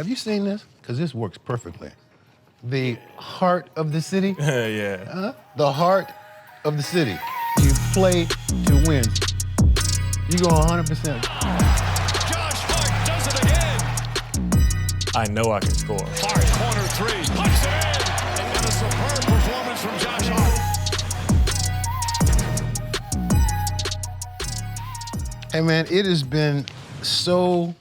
Have you seen this? Because this works perfectly. The heart of the city. Yeah. The heart of the city. You play to win. You go 100%. Josh Hart does it again. I know I can score. Hart, corner three, puts it in. And a superb performance from Josh Hart. Hey, man, it has been so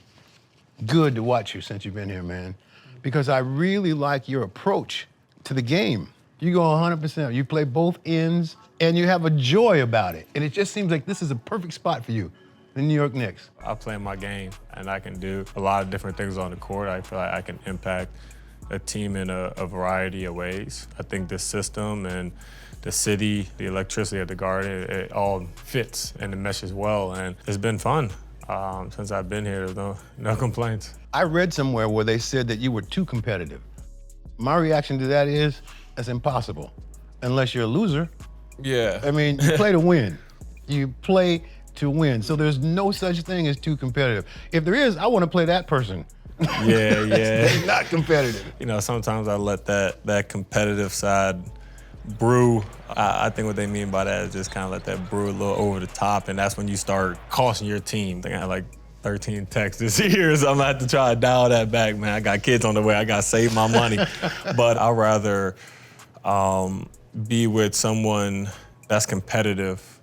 good to watch you since you've been here, man, because I really like your approach to the game. You go 100%. You play both ends, and you have a joy about it. And it just seems like this is a perfect spot for you, the New York Knicks. I play my game, and I can do a lot of different things on the court. I feel like I can impact a team in a variety of ways. I think the system and the city, the electricity at the Garden, it all fits and it meshes well, and it's been fun. Since I've been here, there's no complaints. I read somewhere where they said that you were too competitive. My reaction to that is, that's impossible, unless you're a loser. Yeah. I mean, you play to win. You play to win. So there's no such thing as too competitive. If there is, I want to play that person. Yeah. They're not competitive. You know, sometimes I let that competitive side brew. I think what they mean by that is just kind of let that brew a little over the top, and that's when you start costing your team. I think I had like 13 texts this year, so I'm gonna have to try to dial that back, man. I got kids on the way. I gotta save my money. But I'd rather be with someone that's competitive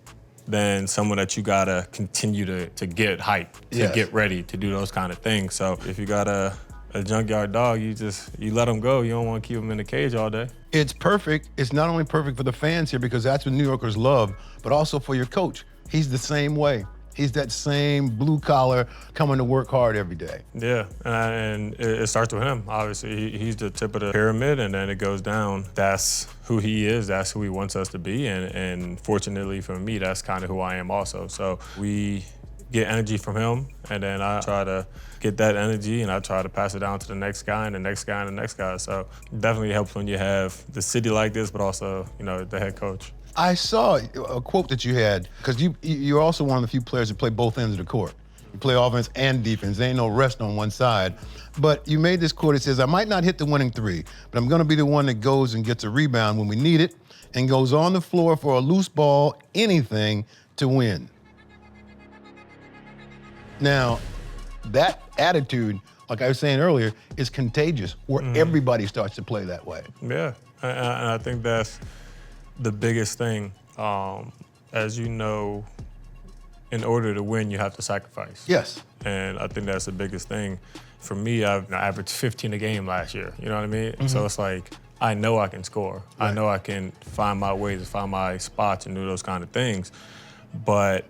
than someone that you gotta continue to get hype, to get ready, to do those kind of things. So if you got a junkyard dog, you let him go. You don't want to keep him in the cage all day. It's perfect. It's not only perfect for the fans here, because that's what New Yorkers love, but also for your coach. He's the same way. He's that same blue collar coming to work hard every day. Yeah, and it starts with him. Obviously, he's the tip of the pyramid, and then it goes down. That's who he is. That's who he wants us to be, and fortunately for me, that's kind of who I am also. So we get energy from him, and then I try to get that energy, and I try to pass it down to the next guy, and the next guy, and the next guy. So it definitely helps when you have the city like this, but also, you know, the head coach. I saw a quote that you had, because you're also one of the few players that play both ends of the court. You play offense and defense. There ain't no rest on one side. But you made this quote. It says, I might not hit the winning three, but I'm going to be the one that goes and gets a rebound when we need it and goes on the floor for a loose ball, anything to win. Now, that attitude, like I was saying earlier, is contagious, where everybody starts to play that way. Yeah, and I think that's the biggest thing. As you know, in order to win, you have to sacrifice. Yes. And I think that's the biggest thing. For me, I've averaged 15 a game last year, you know what I mean? So it's like, I know I can score. Right. I know I can find my ways, find my spots and do those kind of things. But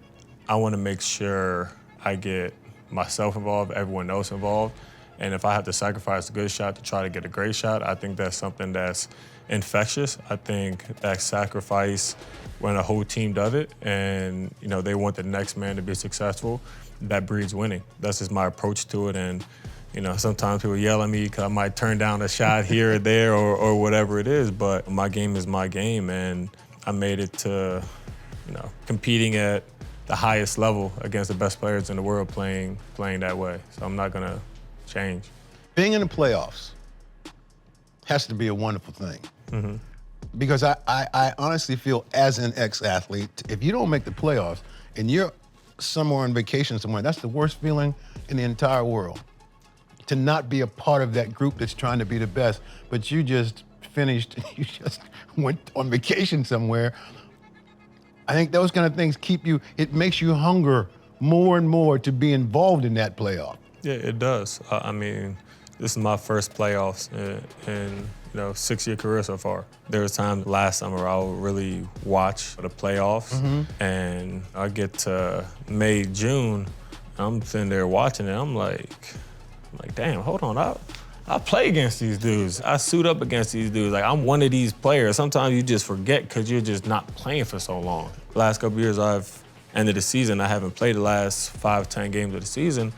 I want to make sure I get myself involved, everyone else involved. And if I have to sacrifice a good shot to try to get a great shot, I think that's something that's infectious. I think that sacrifice, when a whole team does it and, you know, they want the next man to be successful, that breeds winning. That's just my approach to it. And, you know, sometimes people yell at me because I might turn down a shot here or there or whatever it is, but my game is my game, and I made it to, you know, competing at the highest level against the best players in the world playing that way. So I'm not gonna change. Being in the playoffs has to be a wonderful thing. Because I honestly feel, as an ex-athlete, if you don't make the playoffs and you're somewhere on vacation somewhere, that's the worst feeling in the entire world. To not be a part of that group that's trying to be the best, but you just finished, you just went on vacation somewhere. I think those kind of things keep you, it makes you hunger more and more to be involved in that playoff. Yeah, it does. I mean, this is my first playoffs in 6-year career so far. There was times last summer I would really watch the playoffs, and I get to May, June, I'm sitting there watching it. I'm like, damn, hold on, I play against these dudes. I suit up against these dudes. Like, I'm one of these players. Sometimes you just forget because you're just not playing for so long. The last couple years I've ended the season. I haven't played the last 5-10 games of the season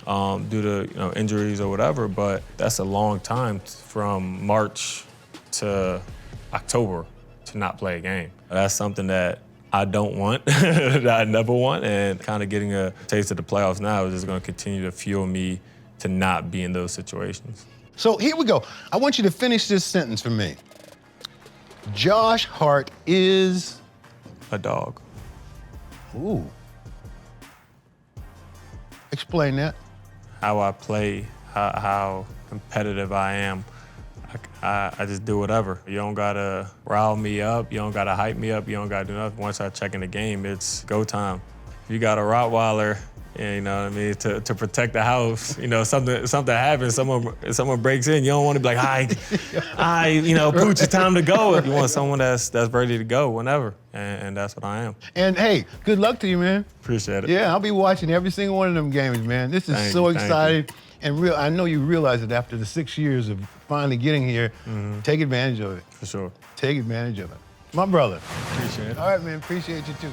due to injuries or whatever, but that's a long time from March to October to not play a game. That's something that I don't want, that I never want, and kind of getting a taste of the playoffs now is just going to continue to fuel me to not be in those situations. So here we go. I want you to finish this sentence for me. Josh Hart is... A dog. Ooh. Explain that. How I play, how competitive I am. I just do whatever. You don't gotta rile me up. You don't gotta hype me up. You don't gotta do nothing. Once I check in the game, it's go time. If you got a Rottweiler, you know what I mean, to protect the house, you know, something happens, someone breaks in, you don't want to be like, Pooch, it's time to go. You want someone that's ready to go whenever, and that's what I am. And hey, good luck to you, man. Appreciate it. Yeah, I'll be watching every single one of them games, man. This is so exciting. And I know you realize it after the 6 years of finally getting here. Take advantage of it. For sure. Take advantage of it. My brother. Appreciate it. All right, man. Appreciate you too.